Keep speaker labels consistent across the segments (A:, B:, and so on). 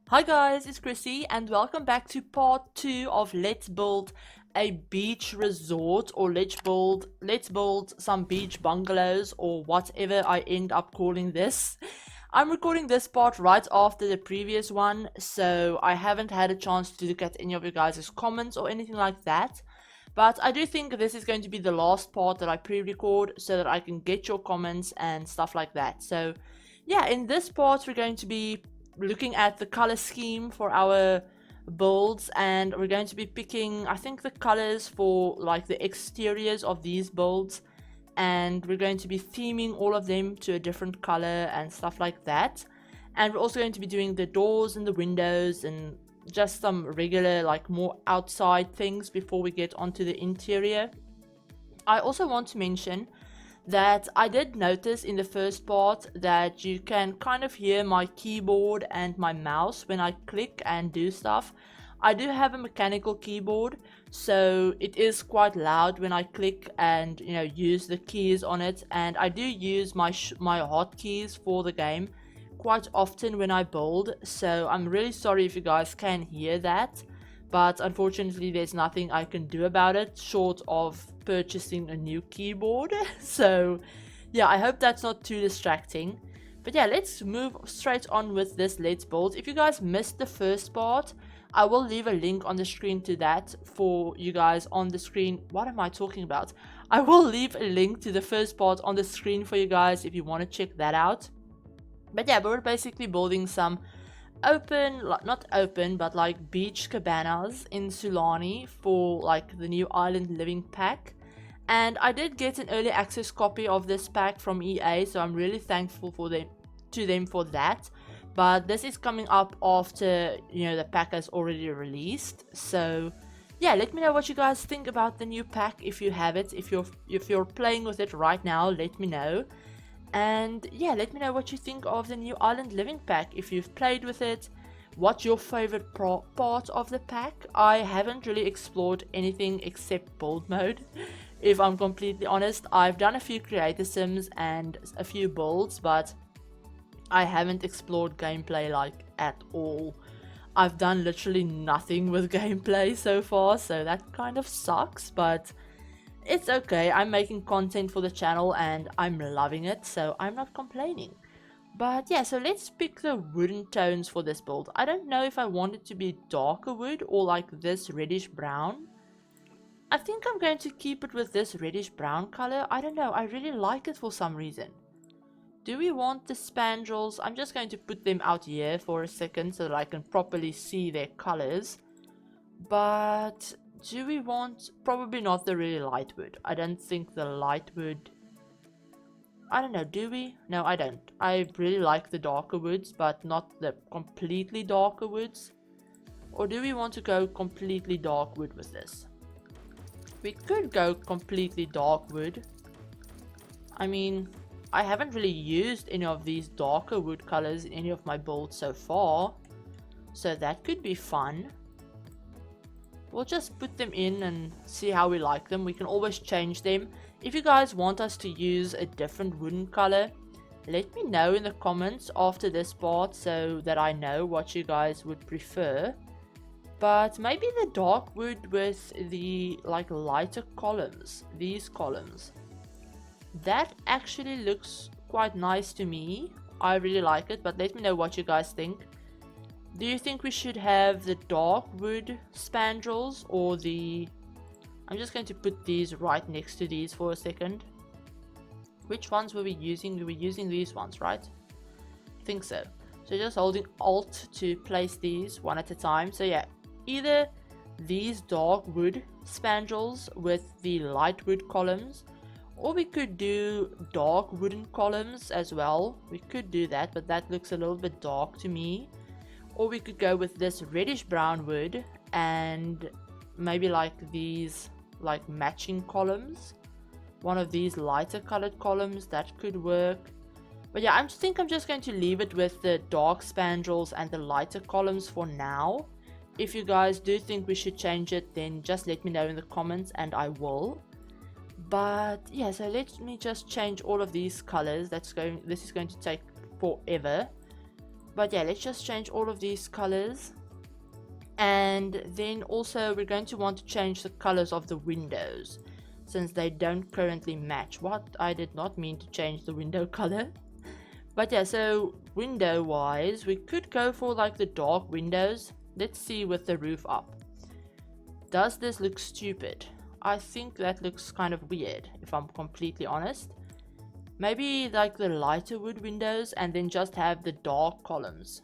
A: Hi guys, it's Chrissie and welcome back to part 2 of Let's Build a Beach Resort, or let's build some beach bungalows, or whatever I end up calling this. I'm recording this part right after the previous one, so I haven't had a chance to look at any of you guys' comments or anything like that. But I do think this is going to be the last part that I pre-record so that I can get your comments and stuff like that. So yeah, in this part we're going to be looking at the color scheme for our builds, and we're going to be picking, I think, the colors for like the exteriors of these builds, and we're going to be theming all of them to a different color and stuff like that. And we're also going to be doing the doors and the windows and just some regular, like, more outside things before we get onto the interior. I also want to mention that I did notice in the first part that you can kind of hear my keyboard and my mouse when I click and do stuff. I do have a mechanical keyboard, so it is quite loud when I click and, you know, use the keys on it, and I do use my hotkeys for the game quite often when I build, so I'm really sorry if you guys can hear that, but unfortunately there's nothing I can do about it short of purchasing a new keyboard. So yeah, I hope that's not too distracting. But yeah, let's move straight on with this Let's Build. If you guys missed the first part, I will leave a link on the screen to that for you guys on the screen. What am I talking about? I will leave a link to the first part on the screen for you guys if you want to check that out. But yeah, we're basically building some open, not open, but like beach cabanas in Sulani for like the new island living pack. And I did get an early access copy of this pack from EA, so I'm really thankful to them for that. But this is coming up after, you know, the pack has already released. So yeah, let me know what you guys think about the new pack if you have it. If you're playing with it right now, let me know. And yeah, let me know what you think of the new island living pack, if you've played with it. What's your favorite part of the pack? I haven't really explored anything except build mode. If I'm completely honest, I've done a few creator sims and a few builds, but I haven't explored gameplay like at all. I've done literally nothing with gameplay so far, so that kind of sucks, but it's okay. I'm making content for the channel and I'm loving it, so I'm not complaining. But yeah, so let's pick the wooden tones for this build. I don't know if I want it to be darker wood or like this reddish brown. I think I'm going to keep it with this reddish brown color. I don't know, I really like it for some reason. Do we want the spandrels? I'm just going to put them out here for a second so that I can properly see their colors. But do we want, probably not the really light wood. I don't think the light wood, I don't know, do we? No, I don't. I really like the darker woods, but not the completely darker woods. Or do we want to go completely dark wood with this? We could go completely dark wood. I mean, I haven't really used any of these darker wood colors in any of my builds so far, so that could be fun. We'll just put them in and see how we like them. We can always change them. If you guys want us to use a different wooden color, let me know in the comments after this part so that I know what you guys would prefer. But maybe the dark wood with the like lighter columns, these columns. That actually looks quite nice to me. I really like it, but let me know what you guys think. Do you think we should have the dark wood spandrels or the... I'm just going to put these right next to these for a second. Which ones were we using? We were using these ones, right? I think so. So just holding Alt to place these one at a time. So yeah, either these dark wood spandrels with the light wood columns, or we could do dark wooden columns as well. We could do that, but that looks a little bit dark to me. Or we could go with this reddish brown wood and maybe like these like matching columns. One of these lighter colored columns, that could work. But yeah, I think I'm just going to leave it with the dark spandrels and the lighter columns for now. If you guys do think we should change it, then just let me know in the comments and I will. But yeah, so let me just change all of these colors. This is going to take forever. But yeah, let's just change all of these colors. And then also we're going to want to change the colors of the windows, since they don't currently match. What? I did not mean to change the window color. But yeah, so window wise, we could go for like the dark windows. Let's see with the roof up. Does this look stupid? I think that looks kind of weird, if I'm completely honest. Maybe like the lighter wood windows and then just have the dark columns,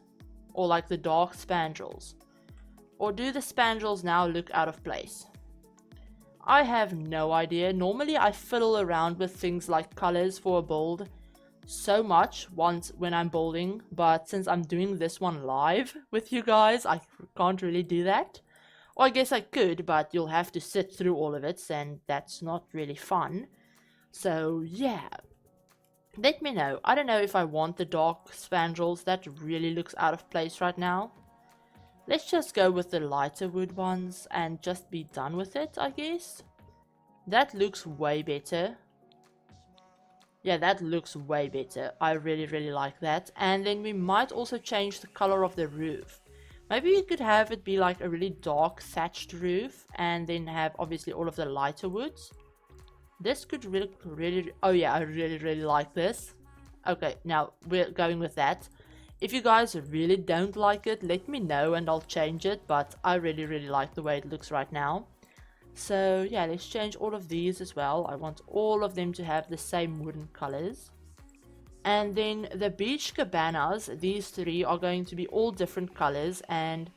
A: or like the dark spandrels. Or do the spandrels now look out of place? I have no idea. Normally I fiddle around with things like colors for a build so much once when I'm building, but since I'm doing this one live with you guys, I can't really do that. Or I guess I could, but you'll have to sit through all of it, and that's not really fun. So yeah, let me know. I don't know if I want the dark spandrels. That really looks out of place right now. Let's just go with the lighter wood ones and just be done with it, I guess. That looks way better. Yeah, that looks way better. I really like that. And then we might also change the color of the roof. Maybe we could have it be like a really dark thatched roof and then have obviously all of the lighter woods. This could really oh yeah, I really like this. Okay, now we're going with that. If you guys really don't like it, let me know and I'll change it, but I really like the way it looks right now. So yeah, let's change all of these as well. I want all of them to have the same wooden colors. And then the beach cabanas, these three are going to be all different colors, and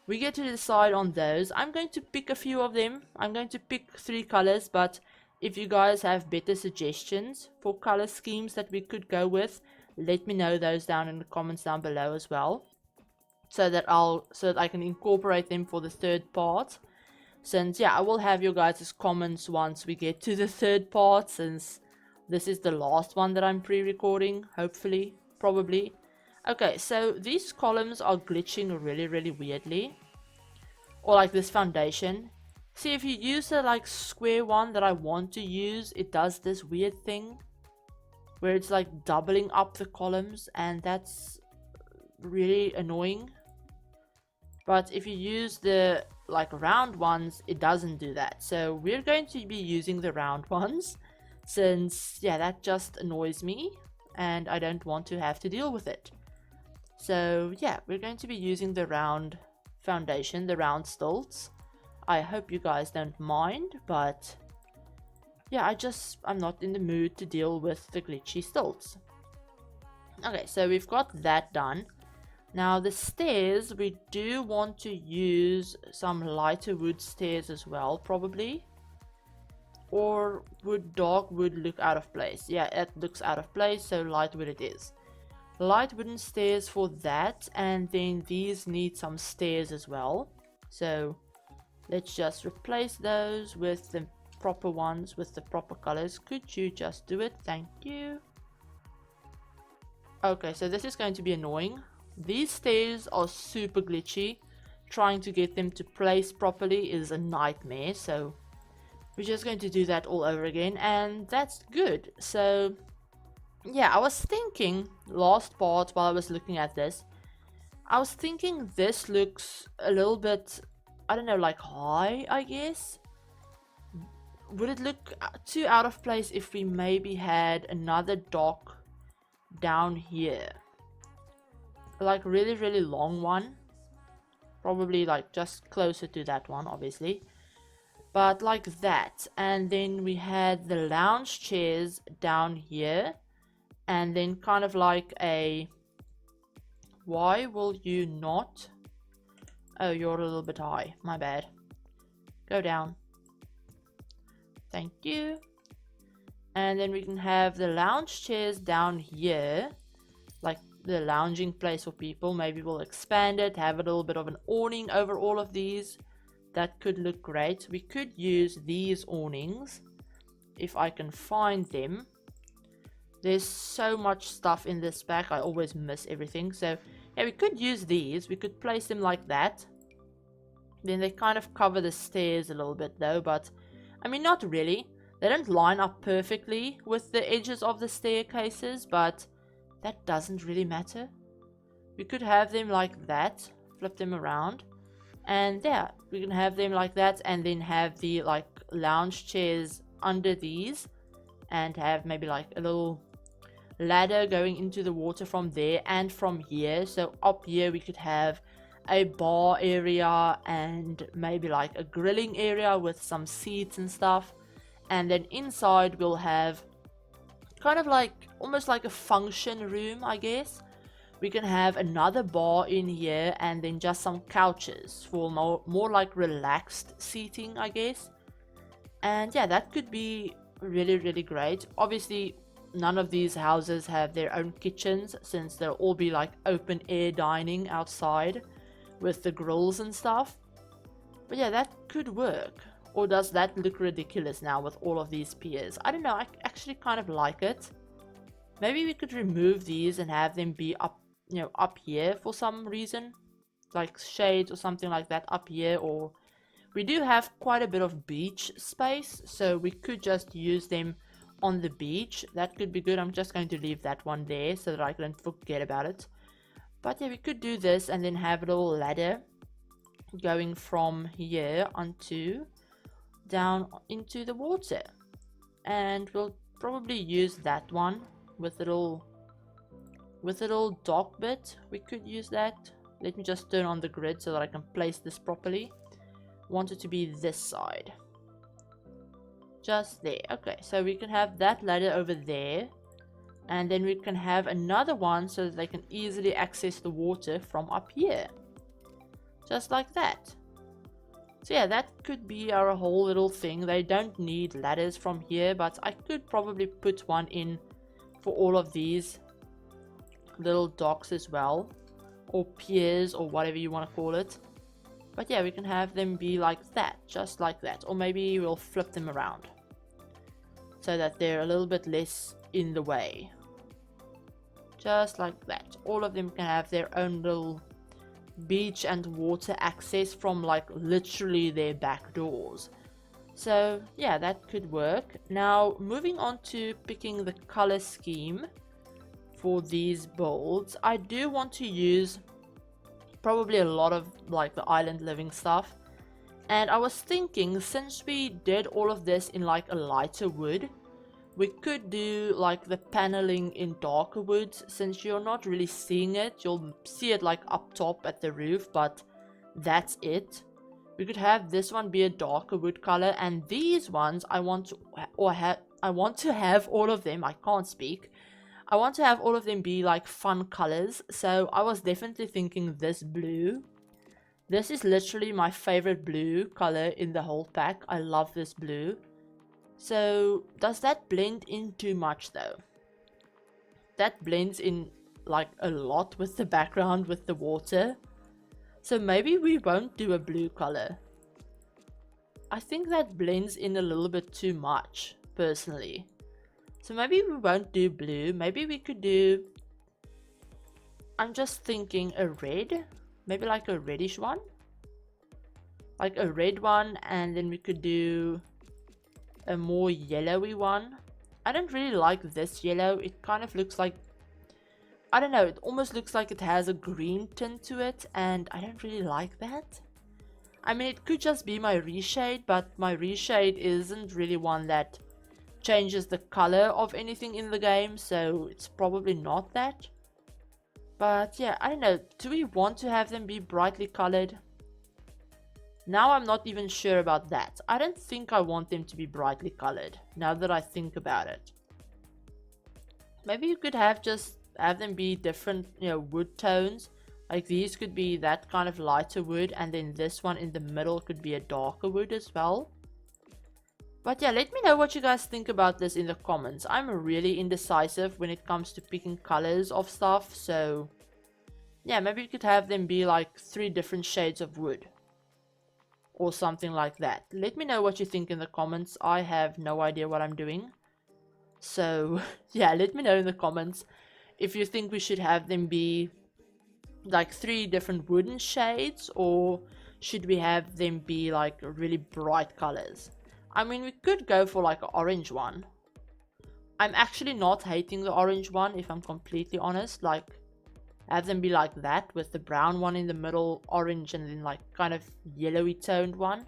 A: we get to decide on those. I'm going to pick a few of them. I'm going to pick 3 colors, but if you guys have better suggestions for color schemes that we could go with, let me know those down in the comments down below as well, so that I can incorporate them for the third part. Since yeah, I will have your guys' comments once we get to the third part, since this is the last one that I'm pre-recording, hopefully, probably. Okay, so these columns are glitching really weirdly, or like this foundation. See, if you use the like square one that I want to use, it does this weird thing where it's like doubling up the columns, and that's really annoying. But if you use the like round ones, it doesn't do that. So we're going to be using the round ones, since yeah, that just annoys me and I don't want to have to deal with it. So yeah, we're going to be using the round foundation, the round stilts. I hope you guys don't mind, but yeah, I'm not in the mood to deal with the glitchy stilts. Okay, so we've got that done. Now the stairs, we do want to use some lighter wood stairs as well, probably. Or would dark wood look out of place? Yeah, it looks out of place, so light wood it is. Light wooden stairs for that, and then these need some stairs as well. So let's just replace those with the proper ones, with the proper colors. Could you just do it? Thank you. Okay, so this is going to be annoying. These stairs are super glitchy. Trying to get them to place properly is a nightmare, so we're just going to do that all over again, and that's good. So yeah, I was thinking last part while I was looking at this, I was thinking this looks a little bit, I don't know, like high, I guess. Would it look too out of place if we maybe had another dock down here? Like really long one. Probably like just closer to that one, obviously. But like that. And then we had the lounge chairs down here. And then kind of like a... Why will you not... Oh, you're a little bit high. My bad. Go down. Thank you. And then we can have the lounge chairs down here. Like the lounging place for people. Maybe we'll expand it, have a little bit of an awning over all of these. That could look great. We could use these awnings if I can find them. There's so much stuff in this pack, I always miss everything. So yeah, we could use these. We could place them like that. Then they kind of cover the stairs a little bit though, but I mean not really. They don't line up perfectly with the edges of the staircases, but that doesn't really matter. We could have them like that, flip them around, and yeah, we can have them like that, and then have the like lounge chairs under these, and have maybe like a little ladder going into the water from there and from here. So up here we could have a bar area and maybe like a grilling area with some seats and stuff, and then inside we'll have kind of like almost like a function room, I guess. We can have another bar in here, and then just some couches for more like relaxed seating, I guess. And yeah, that could be really great. Obviously none of these houses have their own kitchens, since they'll all be like open air dining outside with the grills and stuff. But yeah, that could work. Or does that look ridiculous now with all of these piers? I don't know, I actually kind of like it. Maybe we could remove these and have them be up, you know, up here for some reason, like shades or something like that up here. Or we do have quite a bit of beach space, so we could just use them on the beach. That could be good. I'm just going to leave that one there so that I don't forget about it. But yeah, we could do this and then have a little ladder going from here onto down into the water, and we'll probably use that one with a little dock bit. We could use that. Let me just turn on the grid so that I can place this properly. Want it to be this side, just there. Okay, so we can have that ladder over there, and then we can have another one so that they can easily access the water from up here, just like that. So yeah, that could be our whole little thing. They don't need ladders from here, but I could probably put one in for all of these little docks as well, or piers, or whatever you want to call it. But yeah, we can have them be like that, just like that. Or maybe we'll flip them around so that they're a little bit less in the way, just like that. All of them can have their own little beach and water access from like literally their back doors. So yeah, that could work. Now moving on to picking the color scheme for these builds, I do want to use probably a lot of like the island living stuff, and I was thinking, since we did all of this in like a lighter wood, we could do like the paneling in darker woods. Since you're not really seeing it, you'll see it like up top at the roof, but that's it. We could have this one be a darker wood color, and these ones I want to have all of them. I can't speak. I want to have all of them be like fun colors. So I was definitely thinking this blue. This is literally my favorite blue color in the whole pack. I love this blue. So does that blend in too much though? That blends in like a lot with the background with the water. So maybe we won't do a blue color. I think that blends in a little bit too much, personally. So maybe we won't do blue. Maybe we could do, I'm just thinking, a red. Maybe like a reddish one. Like a red one, and then we could do a more yellowy one. I don't really like this yellow. It kind of looks like, I don't know, it almost looks like it has a green tint to it, and I don't really like that. I mean, it could just be my reshade, but my reshade isn't really one that changes the color of anything in the game, so it's probably not that. But yeah, I don't know, do we want to have them be brightly colored? Now I'm not even sure about that. I don't think I want them to be brightly colored, now that I think about it. Maybe you could have them be different, you know, wood tones. Like these could be that kind of lighter wood, and then this one in the middle could be a darker wood as well. But yeah, let me know what you guys think about this in the comments. I'm really indecisive when it comes to picking colors of stuff, so yeah, maybe you could have them be like 3 different shades of wood, or something like that. Let me know what you think in the comments. I have no idea what I'm doing. So yeah, let me know in the comments if you think we should have them be like 3 different wooden shades, or should we have them be like really bright colors. I mean, we could go for like an orange one. I'm actually not hating the orange one, if I'm completely honest. Like, have them be like that, with the brown one in the middle, orange, and then like kind of yellowy toned one.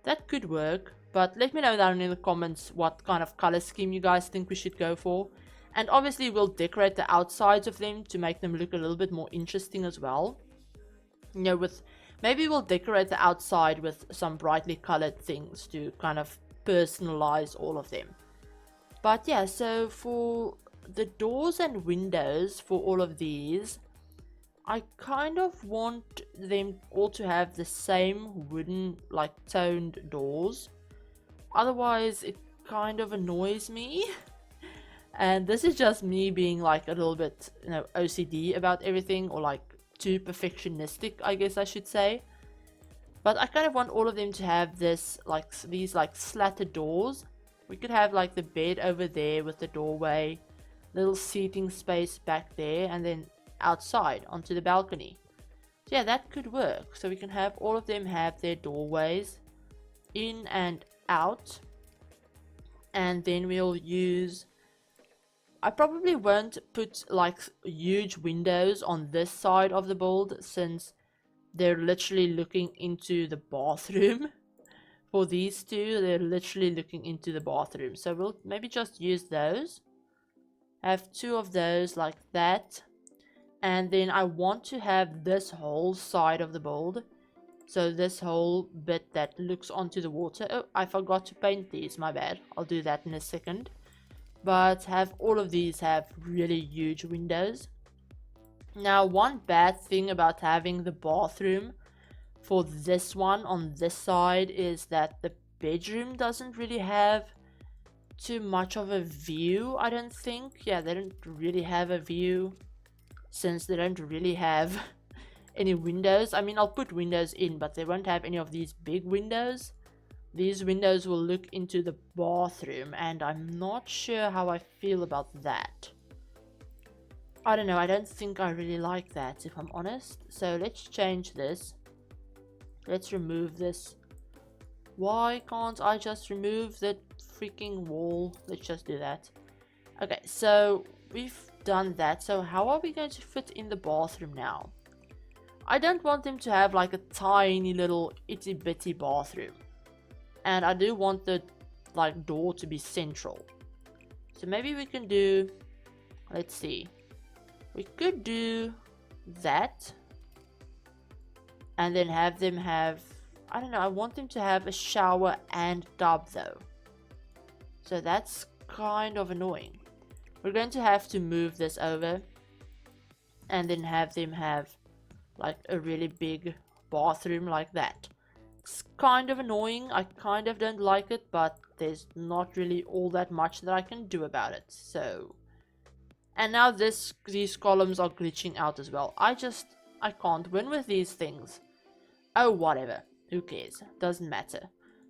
A: That could work, but let me know down in the comments what kind of color scheme you guys think we should go for. And obviously we'll decorate the outsides of them to make them look a little bit more interesting as well. You know, with maybe we'll decorate the outside with some brightly colored things to kind of personalize all of them. But yeah, so for the doors and windows for all of these, I kind of want them all to have the same wooden, like, toned doors. Otherwise it kind of annoys me. And this is just me being like a little bit, you know, OCD about everything, or like too perfectionistic, I guess I should say. But I kind of want all of them to have this, like, these like slatted doors. We could have like the bed over there with the doorway, little seating space back there, and then outside onto the balcony. So yeah, that could work. So we can have all of them have their doorways in and out. And then we'll use, I probably won't put like huge windows on this side of the build, since they're literally looking into the bathroom. For these two, they're literally looking into the bathroom. So we'll maybe just use those. Have two of those like that. And then I want to have this whole side of the build. So this whole bit that looks onto the water. Oh, I forgot to paint these, my bad. I'll do that in a second. But have all of these have really huge windows. Now, one bad thing about having the bathroom for this one on this side is that the bedroom doesn't really have too much of a view, I don't think. Yeah, they don't really have a view, since they don't really have any windows. I mean, I'll put windows in, but they won't have any of these big windows. These windows will look into the bathroom, and I'm not sure how I feel about that. I don't know, I don't think I really like that, if I'm honest. So let's change this. Let's remove this. Why can't I just remove the freaking wall? Let's just do that. Okay, so we've done that. So how are we going to fit in the bathroom now? I don't want them to have like a tiny little itty bitty bathroom. And I do want the like door to be central. So maybe we can do, let's see, we could do that. And then have them have, I don't know, I want them to have a shower and tub though. So that's kind of annoying. We're going to have to move this over. And then have them have like a really big bathroom like that. It's kind of annoying. I kind of don't like it, but there's not really all that much that I can do about it. So, and now these columns are glitching out as well. I can't win with these things. Oh, whatever. Who cares? Doesn't matter.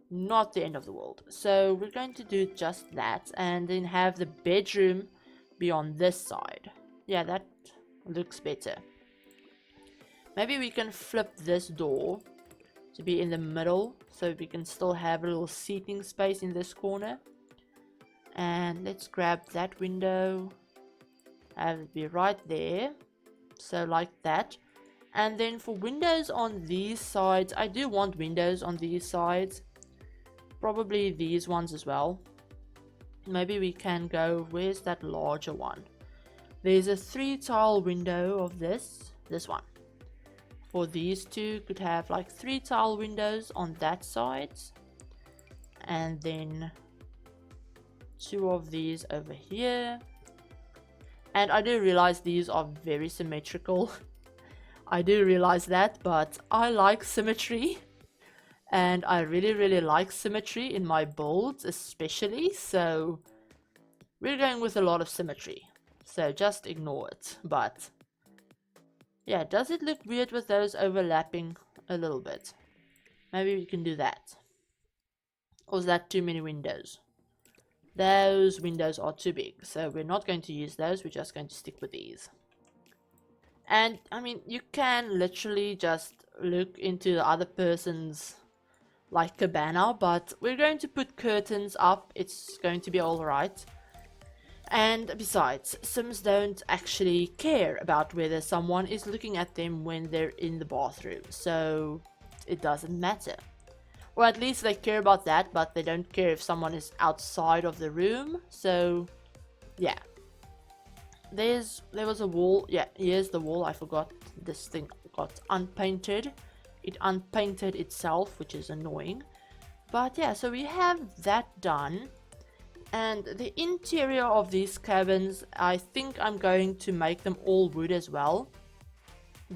A: Not the end of the world. So we're going to do just that, and then have the bedroom be on this side. Yeah, that looks better. Maybe we can flip this door to be in the middle, so we can still have a little seating space in this corner. And let's grab that window, have it be right there, so like that. And then for windows on these sides, I do want windows on these sides, probably these ones as well. Maybe we can go, where's that larger one? There's a 3-tile window of this one. For these two, could have like 3-tile windows on that side, and then 2 of these over here. And I do realize these are very symmetrical. I do realize that, but I like symmetry, and I really like symmetry in my builds especially, so we're going with a lot of symmetry, so just ignore it. But yeah, does it look weird with those overlapping a little bit? Maybe we can do that. Or is that too many windows? Those windows are too big, so we're not going to use those. We're just going to stick with these. And I mean, you can literally just look into the other person's like cabana, but we're going to put curtains up. It's going to be alright. And besides, Sims don't actually care about whether someone is looking at them when they're in the bathroom, so it doesn't matter. Or at least they care about that, but they don't care if someone is outside of the room, so yeah. There was a wall. Yeah, here's the wall. I forgot this thing got unpainted. It unpainted itself, which is annoying. But yeah, so we have that done. And the interior of these cabins, I think I'm going to make them all wood as well.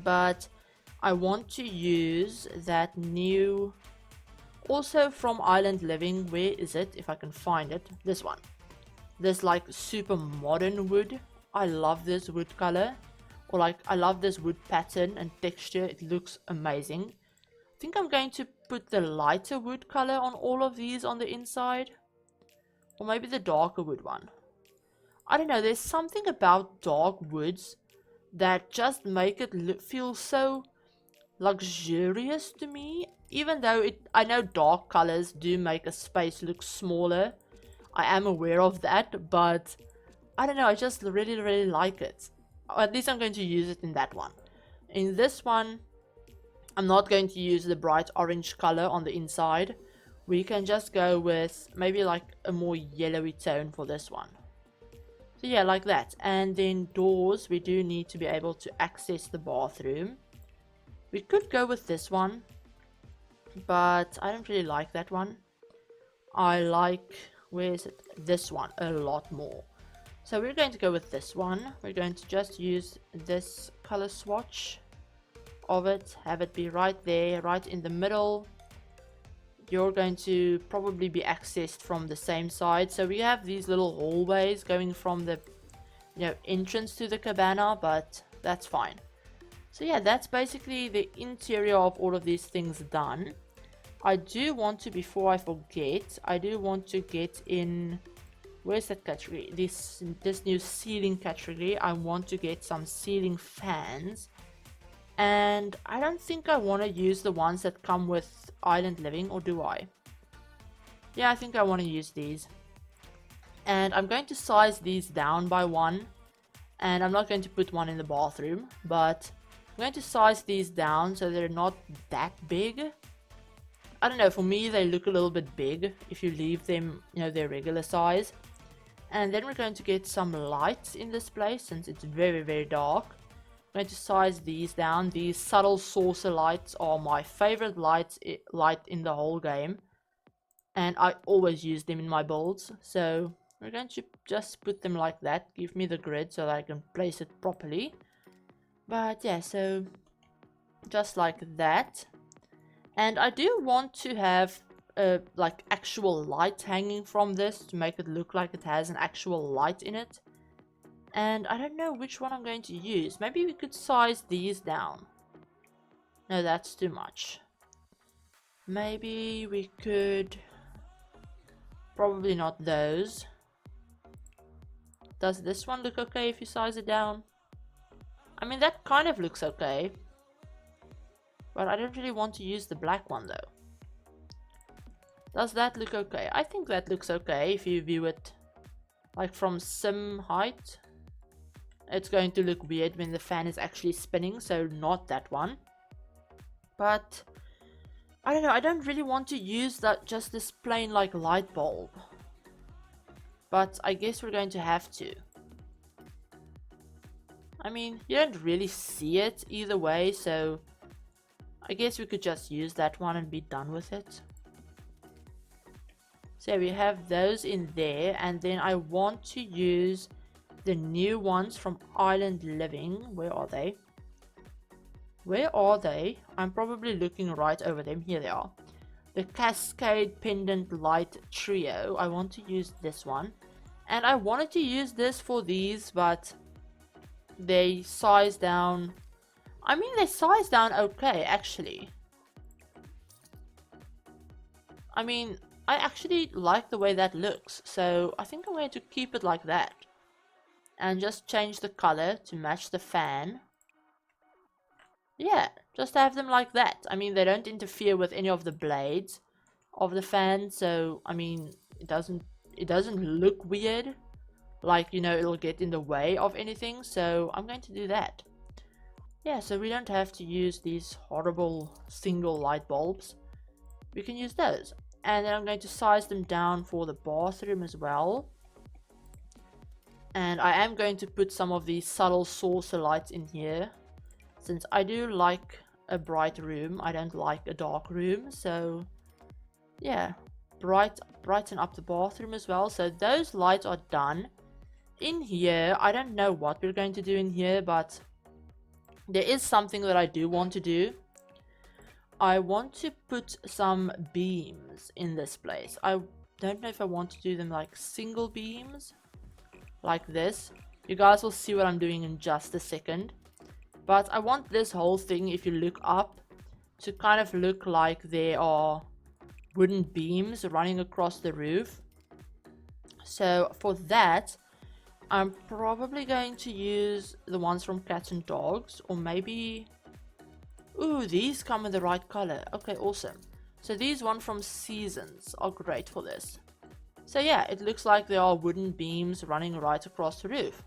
A: But I want to use that new, also from Island Living. Where is it? If I can find it. This one. This like super modern wood. I love this wood color, or like I love this wood pattern and texture. It looks amazing. I think I'm going to put the lighter wood color on all of these on the inside, or maybe the darker wood one. I don't know, there's something about dark woods that just make it feel so luxurious to me, even though I know dark colors do make a space look smaller. I am aware of that, but I don't know, I just really like it. Or at least I'm going to use it in that one. In this one, I'm not going to use the bright orange color on the inside. We can just go with maybe like a more yellowy tone for this one. So yeah, like that. And then doors, we do need to be able to access the bathroom. We could go with this one, but I don't really like that one. I like, where is it? This one a lot more. So we're going to go with this one. We're going to just use this color swatch of it, have it be right there, right in the middle. You're going to probably be accessed from the same side. So we have these little hallways going from the entrance to the cabana, but that's fine. So yeah, that's basically the interior of all of these things done. I do want to, before I forget, I do want to get in, where's that category? This new ceiling category. I want to get some ceiling fans. And I don't think I want to use the ones that come with Island Living, or do I? Yeah, I think I want to use these. And I'm going to size these down by 1. And I'm not going to put one in the bathroom, but I'm going to size these down so they're not that big. I don't know, for me they look a little bit big if you leave them, their regular size. And then we're going to get some lights in this place since it's very dark. I'm going to size these down. These subtle saucer lights are my favorite light in the whole game, and I always use them in my builds. So we're going to just put them like that. Give me the grid so that I can place it properly. But yeah, so just like that. And I do want to have like actual light hanging from this to make it look like it has an actual light in it. And I don't know which one I'm going to use. Maybe we could size these down. No, that's too much. Maybe we could... Probably not those. Does this one look okay if you size it down? I mean, that kind of looks okay. But I don't really want to use the black one though. Does that look okay? I think that looks okay if you view it like from sim height. It's going to look weird when the fan is actually spinning, so not that one. But I don't know, I don't really want to use that, just this plain like light bulb. But I guess we're going to have to. I mean, you don't really see it either way, so I guess we could just use that one and be done with it. So we have those in there, and then I want to use the new ones from Island Living. Where are they? Where are they? I'm probably looking right over them. Here they are. The Cascade Pendant Light Trio. I want to use this one. And I wanted to use this for these, but they size down. I mean, they size down okay, actually. I mean, I actually like the way that looks. So I think I'm going to keep it like that. And just change the color to match the fan. Yeah, just have them like that. I mean, they don't interfere with any of the blades of the fan, so I mean, it doesn't look weird. like, you know, it'll get in the way of anything. So I'm going to do that. Yeah, so we don't have to use these horrible single light bulbs. We can use those. And then I'm going to size them down for the bathroom as well. And I am going to put some of these subtle saucer lights in here, since I do like a bright room. I don't like a dark room. So yeah, brighten up the bathroom as well. So those lights are done. In here, I don't know what we're going to do in here, but there is something that I do want to do. I want to put some beams in this place. I don't know if I want to do them like single beams, like this. You guys will see what I'm doing in just a second. But I want this whole thing, if you look up, to kind of look like there are wooden beams running across the roof. So for that, I'm probably going to use the ones from Cats and Dogs, or maybe... Ooh, these come in the right color. Okay, awesome. So these one from Seasons are great for this. So yeah, it looks like there are wooden beams running right across the roof.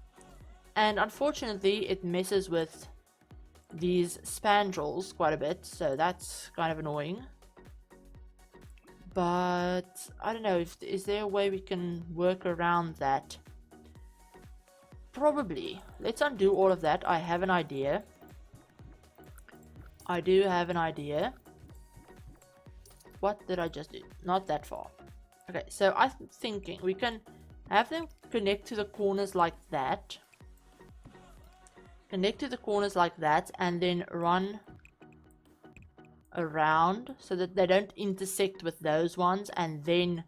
A: And unfortunately, it messes with these spandrels quite a bit, so that's kind of annoying. But I don't know, is there a way we can work around that? Probably. Let's undo all of that. I have an idea. I do have an idea. What did I just do? Not that far. Okay, so I'm thinking we can have them connect to the corners like that. Connect to the corners like that, and then run around so that they don't intersect with those ones, and then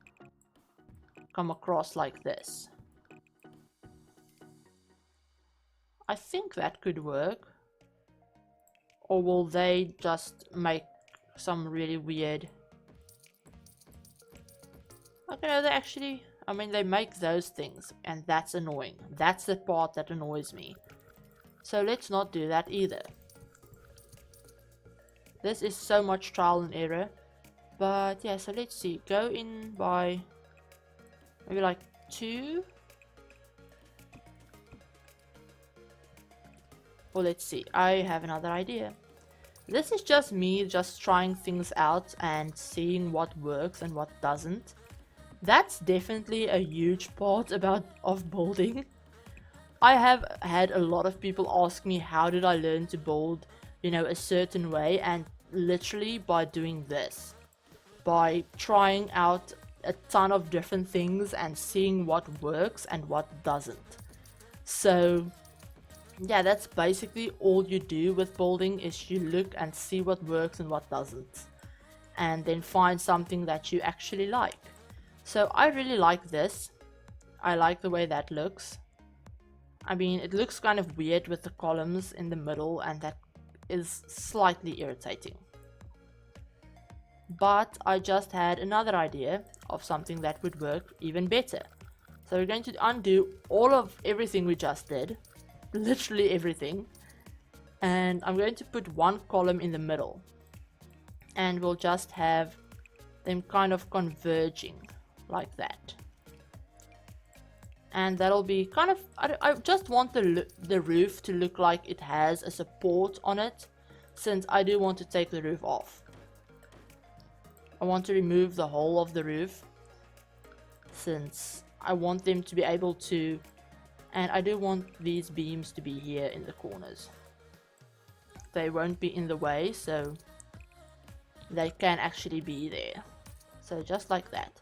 A: come across like this. I think that could work. Or will they just make some really weird... Okay, no, they actually... I mean, they make those things, and that's annoying. That's the part that annoys me. So let's not do that either. This is so much trial and error. But yeah, so let's see. Go in by maybe like 2. Or let's see. I have another idea. This is just me just trying things out and seeing what works and what doesn't. That's definitely a huge part of building. I have had a lot of people ask me how did I learn to build, you know, a certain way, and literally by doing this. By trying out a ton of different things and seeing what works and what doesn't. So yeah, that's basically all you do with building, is you look and see what works and what doesn't. And then find something that you actually like. So I really like this. I like the way that looks. I mean, it looks kind of weird with the columns in the middle, and that is slightly irritating. But I just had another idea of something that would work even better. So we're going to undo all of everything we just did. Literally everything. And I'm going to put one column in the middle. And we'll just have them kind of converging like that. And that'll be kind of... I just want the roof to look like it has a support on it, since I do want to take the roof off. I want to remove the whole of the roof, since I want them to be able to... And I do want these beams to be here in the corners. They won't be in the way, so they can actually be there. So just like that.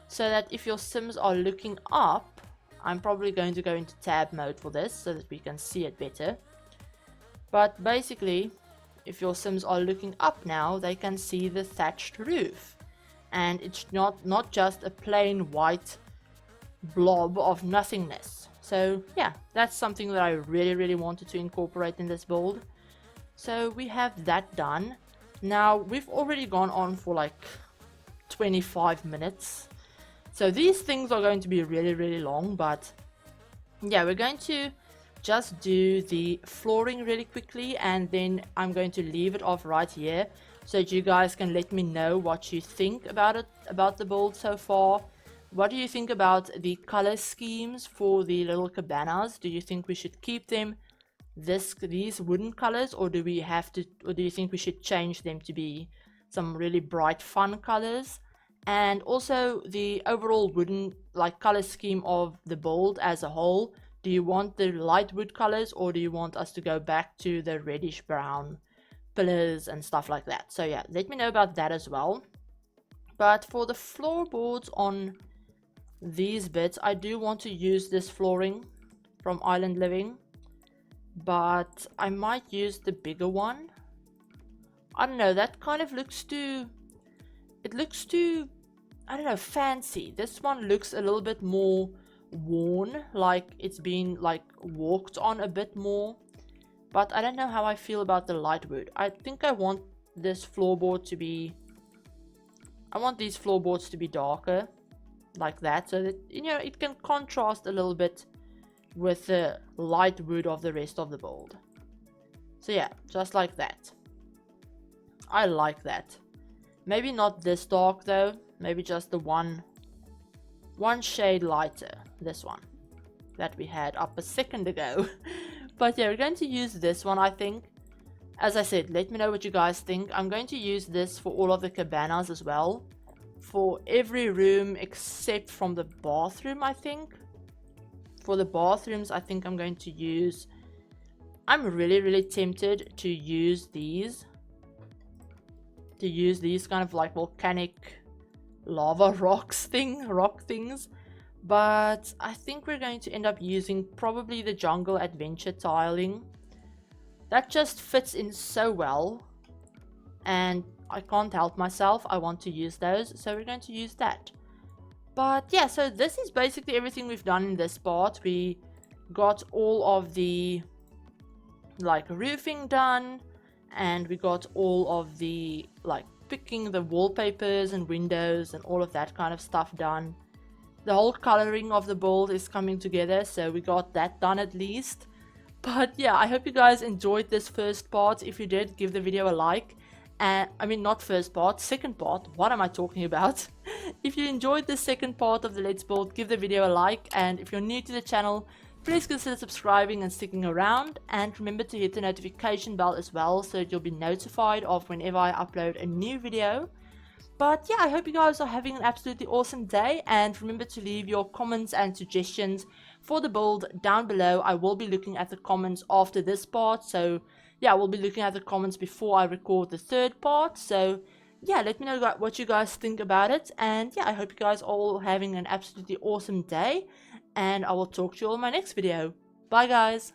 A: So that if your Sims are looking up, I'm probably going to go into tab mode for this so that we can see it better. But basically, if your Sims are looking up now, they can see the thatched roof. And it's not just a plain white blob of nothingness. So yeah, that's something that I really wanted to incorporate in this build. So we have that done. Now we've already gone on for like 25 minutes. So these things are going to be really long, but yeah, we're going to just do the flooring really quickly, and then I'm going to leave it off right here so that you guys can let me know what you think about it, about the build so far. What do you think about the color schemes for the little cabanas? Do you think we should keep them these wooden colors, or do you think we should change them to be some really bright fun colors? And also the overall wooden like color scheme of the build as a whole. Do you want the light wood colors, or do you want us to go back to the reddish brown pillars and stuff like that? So yeah, let me know about that as well. But for the floorboards on these bits, I do want to use this flooring from Island Living, but I might use the bigger one. I don't know, that kind of looks too, it looks too, I don't know, fancy. This one looks a little bit more worn, like it's been like walked on a bit more. But I don't know how I feel about the light wood. I think I want this floorboard to be, I want these floorboards to be darker like that, so that, you know, it can contrast a little bit with the light wood of the rest of the build. So yeah, just like that. I like that. Maybe not this dark though, maybe just the one shade lighter, this one that we had up a second ago. But yeah, we're going to use this one, I think. As I said, let me know what you guys think. I'm going to use this for all of the cabanas as well, for every room except from the bathroom, I think. For the bathrooms, I think I'm going to use, I'm really tempted to use these kind of like volcanic lava rock things, but I think we're going to end up using probably the jungle adventure tiling. That just fits in so well, and I can't help myself, I want to use those, so we're going to use that. But yeah, so this is basically everything we've done in this part. We got all of the like roofing done, and we got all of the like picking the wallpapers and windows and all of that kind of stuff done. The whole coloring of the build is coming together, so we got that done at least. But yeah, I hope you guys enjoyed this first part. If you did, give the video a like. And I mean, not first part, second part. What am I talking about? If you enjoyed the second part of the Let's Build, give the video a like. And if you're new to the channel, please consider subscribing and sticking around. And remember to hit the notification bell as well, so that you'll be notified of whenever I upload a new video. But yeah, I hope you guys are having an absolutely awesome day. And remember to leave your comments and suggestions for the build down below. I will be looking at the comments after this part, so yeah, we'll be looking at the comments before I record the third part. So yeah, let me know what you guys think about it. And yeah, I hope you guys are all having an absolutely awesome day, and I will talk to you all in my next video. Bye guys.